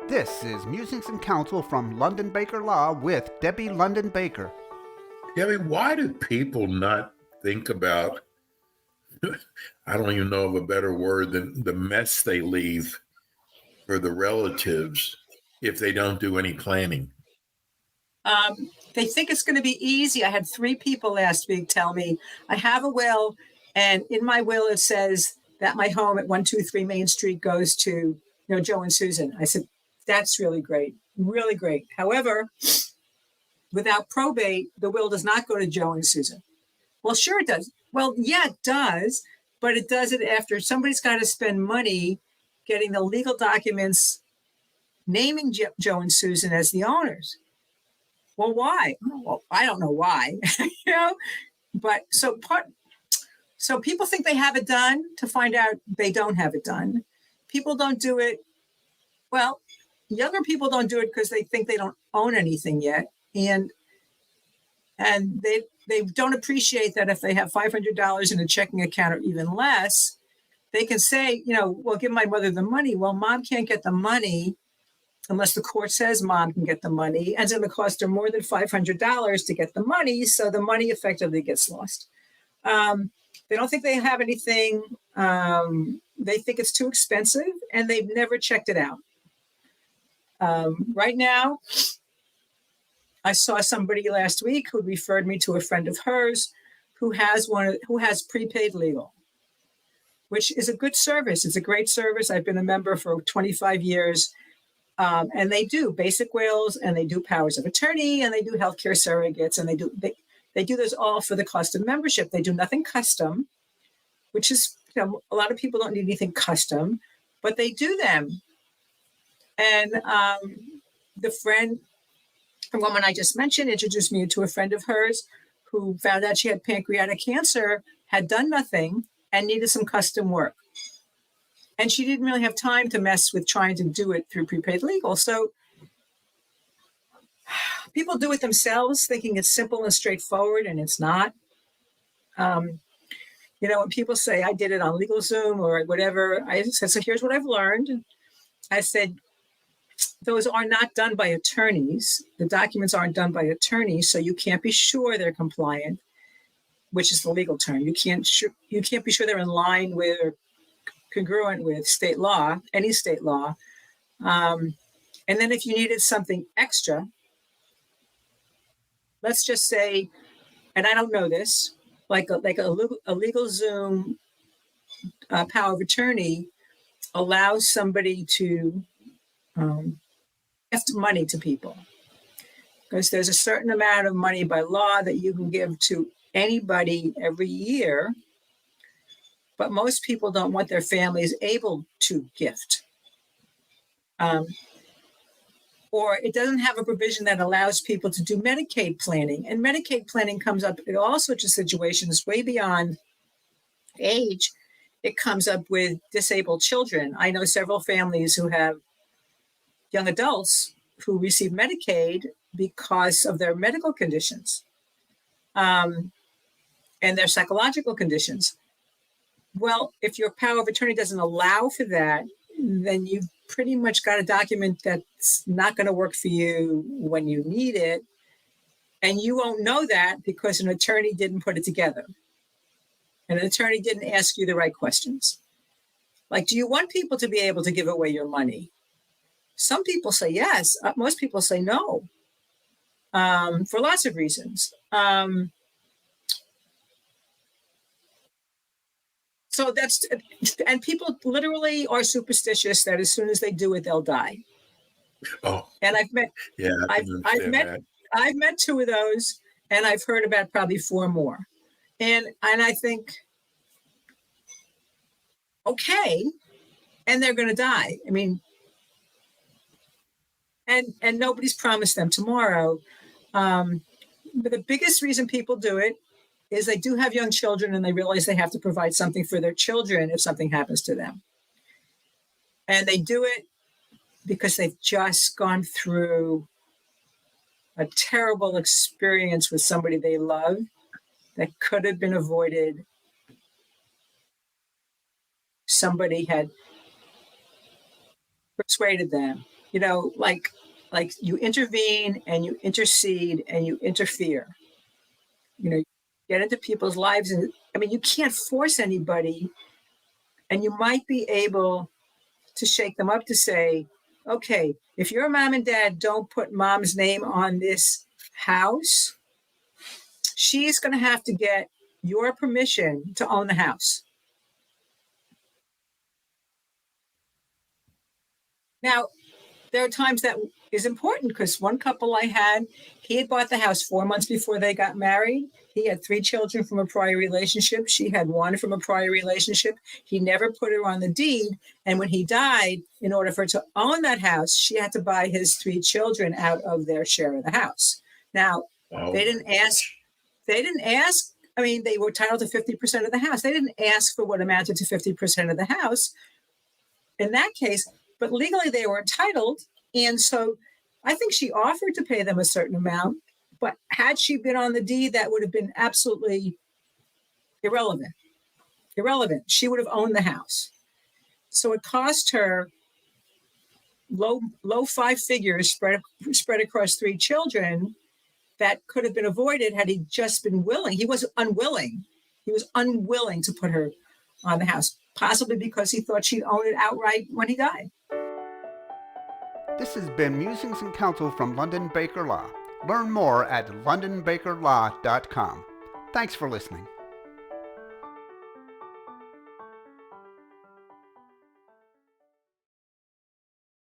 This is Musings and Counsel from London Baker Law with Debbie London Baker. Debbie, why do people not think about, I don't even know of a better word than the mess they leave for the relatives if they don't do any planning? They think it's going to be easy. I had 3 people last week tell me, I have a will, and in my will it says that my home at 123 Main Street goes to, Joe and Susan. I said, that's really great, really great. However, without probate, the will does not go to Joe and Susan. Well, sure it does. Well, yeah, it does, but it does it after somebody's got to spend money getting the legal documents naming Joe and Susan as the owners. Well, why? Well, I don't know why, but so people think they have it done to find out they don't have it done. People don't do it. Well, younger people don't do it because they think they don't own anything yet. And they don't appreciate that if they have $500 in a checking account or even less, they can say, well, give my mother the money. Well, mom can't get the money unless the court says mom can get the money, and it's going to cost her more than $500 to get the money, so the money effectively gets lost. They don't think they have anything. They think it's too expensive, and they've never checked it out. Right now, I saw somebody last week who referred me to a friend of hers who has prepaid legal, which is a good service. It's a great service. I've been a member for 25 years. And they do basic wills, and they do powers of attorney, and they do healthcare surrogates, and they do those all for the cost of membership. They do nothing custom, which is, a lot of people don't need anything custom, but they do them. And the woman I just mentioned introduced me to a friend of hers who found out she had pancreatic cancer, had done nothing, and needed some custom work. And she didn't really have time to mess with trying to do it through prepaid legal. So people do it themselves, thinking it's simple and straightforward, and it's not. When people say, I did it on LegalZoom or whatever, I said, so here's what I've learned. I said, those are not done by attorneys. The documents aren't done by attorneys, so you can't be sure they're compliant, which is the legal term. You can't be sure they're in line with or congruent with state law, any state law. And then if you needed something extra, let's just say, and I don't know this, like a LegalZoom power of attorney allows somebody to gift money to people, because there's a certain amount of money by law that you can give to anybody every year. But most people don't want their families able to gift. Or it doesn't have a provision that allows people to do Medicaid planning. And Medicaid planning comes up in all sorts of situations way beyond age. It comes up with disabled children. I know several families who have young adults who receive Medicaid because of their medical conditions and their psychological conditions. Well, if your power of attorney doesn't allow for that, then you've pretty much got a document that's not going to work for you when you need it. And you won't know that because an attorney didn't put it together. And an attorney didn't ask you the right questions. Like, do you want people to be able to give away your money? Some people say yes. Most people say no, for lots of reasons. So and people literally are superstitious that as soon as they do it, they'll die. Oh, and I've met 2 of those, and I've heard about probably 4 more. And I think, okay, and they're going to die. I mean, and nobody's promised them tomorrow. But the biggest reason people do it is they do have young children, and they realize they have to provide something for their children if something happens to them. And they do it because they've just gone through a terrible experience with somebody they love that could have been avoided. Somebody had persuaded them like you intervene and you intercede and you interfere. You get into people's lives, and I mean, you can't force anybody, and you might be able to shake them up to say, okay, if your mom and dad don't put mom's name on this house, she's going to have to get your permission to own the house. Now, there are times that is important, because one couple I had, he had bought the house 4 months before they got married. He had 3 children from a prior relationship. She had 1 from a prior relationship. He never put her on the deed. And when he died, in order for her to own that house, she had to buy his 3 children out of their share of the house. Now, they didn't ask. I mean, they were entitled to 50% of the house. They didn't ask for what amounted to 50% of the house in that case, but legally they were entitled. And so I think she offered to pay them a certain amount, but had she been on the deed, that would have been absolutely irrelevant. She would have owned the house. So it cost her low 5 figures spread across 3 children that could have been avoided had he just been willing. He was unwilling. To put her on the house, possibly because he thought she'd own it outright when he died. This has been Musings and Counsel from London Baker Law. Learn more at londonbakerlaw.com. Thanks for listening.